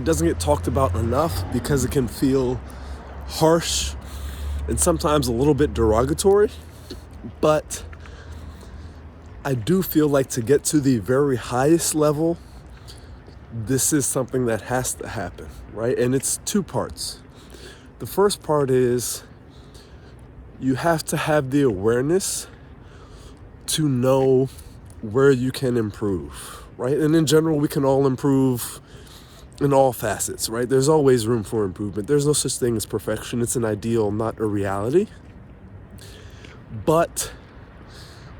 It doesn't get talked about enough because it can feel harsh and sometimes a little bit derogatory. But I do feel like to get to the very highest level, this is something that has to happen, right? And it's two parts. The first part is you have to have the awareness to know where you can improve, right? And in general, we can all improve in all facets, right? There's always room for improvement. There's no such thing as perfection. It's an ideal, not a reality. But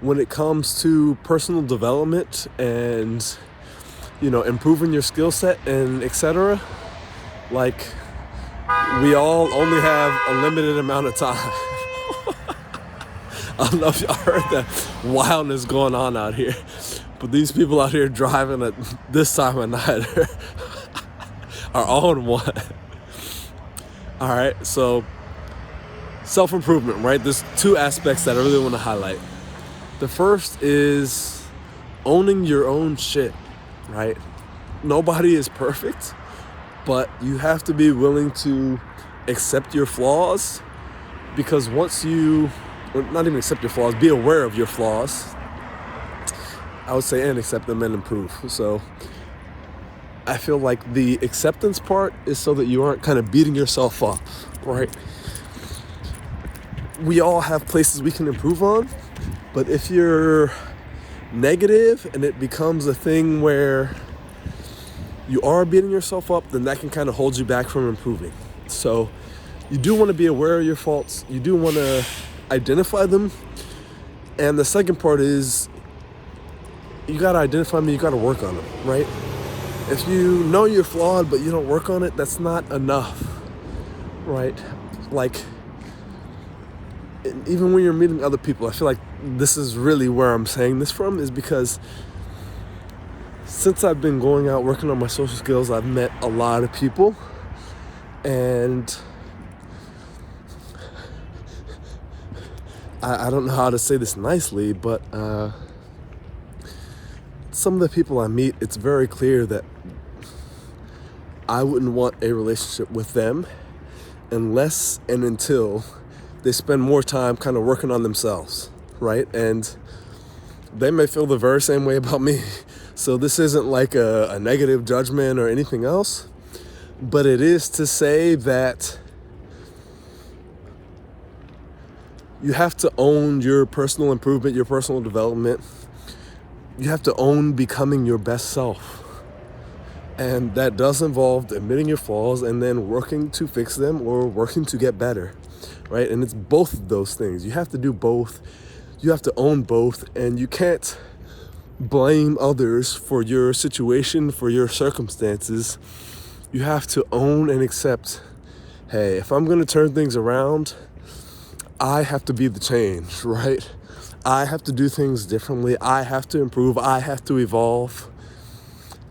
when it comes to personal development and, improving your skill set and etc., like, we all only have a limited amount of time. I don't know if y'all heard that wildness going on out here, but these people out here driving at this time of night are on one. All right, so self-improvement, right? There's two aspects that I really want to highlight. The first is owning your own shit, right? Nobody is perfect, but you have to be willing to accept your flaws, because once or not even accept your flaws, be aware of your flaws, I would say, and accept them and improve. So I feel like the acceptance part is so that you aren't kind of beating yourself up, right? We all have places we can improve on, but if you're negative and it becomes a thing where you are beating yourself up, then that can kind of hold you back from improving. So you do want to be aware of your faults. You do want to identify them. And the second part is you got to identify them, you got to work on them, right? If you know you're flawed, but you don't work on it, that's not enough, right? Like, even when you're meeting other people, I feel like this is really where I'm saying this from, is because since I've been going out working on my social skills, I've met a lot of people, and I don't know how to say this nicely, but some of the people I meet, it's very clear that I wouldn't want a relationship with them unless and until they spend more time kind of working on themselves, right? And they may feel the very same way about me. So this isn't like a negative judgment or anything else, but it is to say that you have to own your personal improvement, your personal development. You have to own becoming your best self. And that does involve admitting your flaws and then working to fix them or working to get better, right? And it's both of those things. You have to do both. You have to own both, and you can't blame others for your situation, for your circumstances. You have to own and accept, hey, if I'm going to turn things around, I have to be the change, right? I have to do things differently. I have to improve. I have to evolve.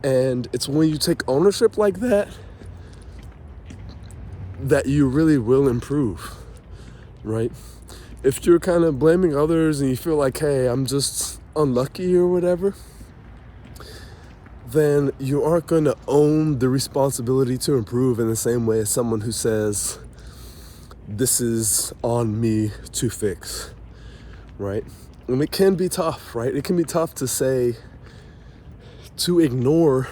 And it's when you take ownership like that that you really will improve, right? If you're kind of blaming others and you feel like, hey, I'm just unlucky or whatever, then you aren't going to own the responsibility to improve in the same way as someone who says, this is on me to fix, right? And it can be tough, right? It can be tough to ignore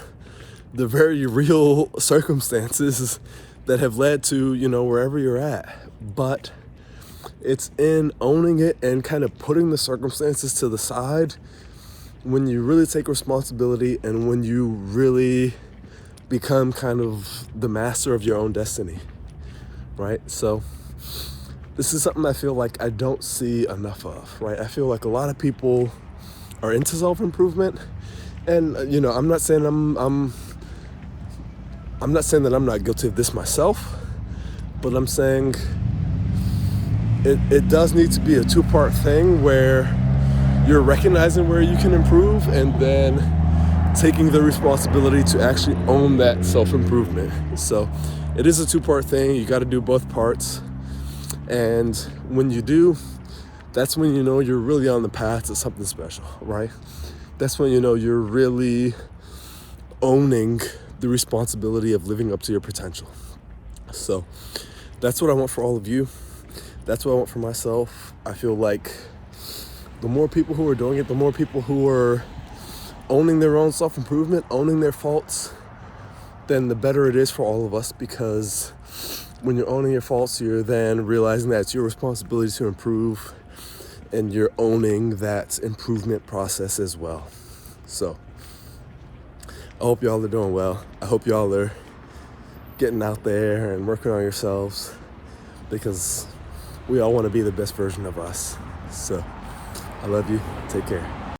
the very real circumstances that have led to, wherever you're at. But it's in owning it and kind of putting the circumstances to the side when you really take responsibility and when you really become kind of the master of your own destiny, right? So this is something I feel like I don't see enough of, right? I feel like a lot of people are into self-improvement, and I'm not saying I'm not saying that I'm not guilty of this myself, but I'm saying it does need to be a two-part thing where you're recognizing where you can improve and then taking the responsibility to actually own that self-improvement. So it is a two-part thing. You got to do both parts. And when you do, that's when you know you're really on the path to something special, right? That's when you know you're really owning the responsibility of living up to your potential. So that's what I want for all of you. That's what I want for myself. I feel like the more people who are doing it, the more people who are owning their own self-improvement, owning their faults, then the better it is for all of us, because when you're owning your faults, you're then realizing that it's your responsibility to improve, and you're owning that improvement process as well. So I hope y'all are doing well. I hope y'all are getting out there and working on yourselves, because we all want to be the best version of us. So I love you. Take care.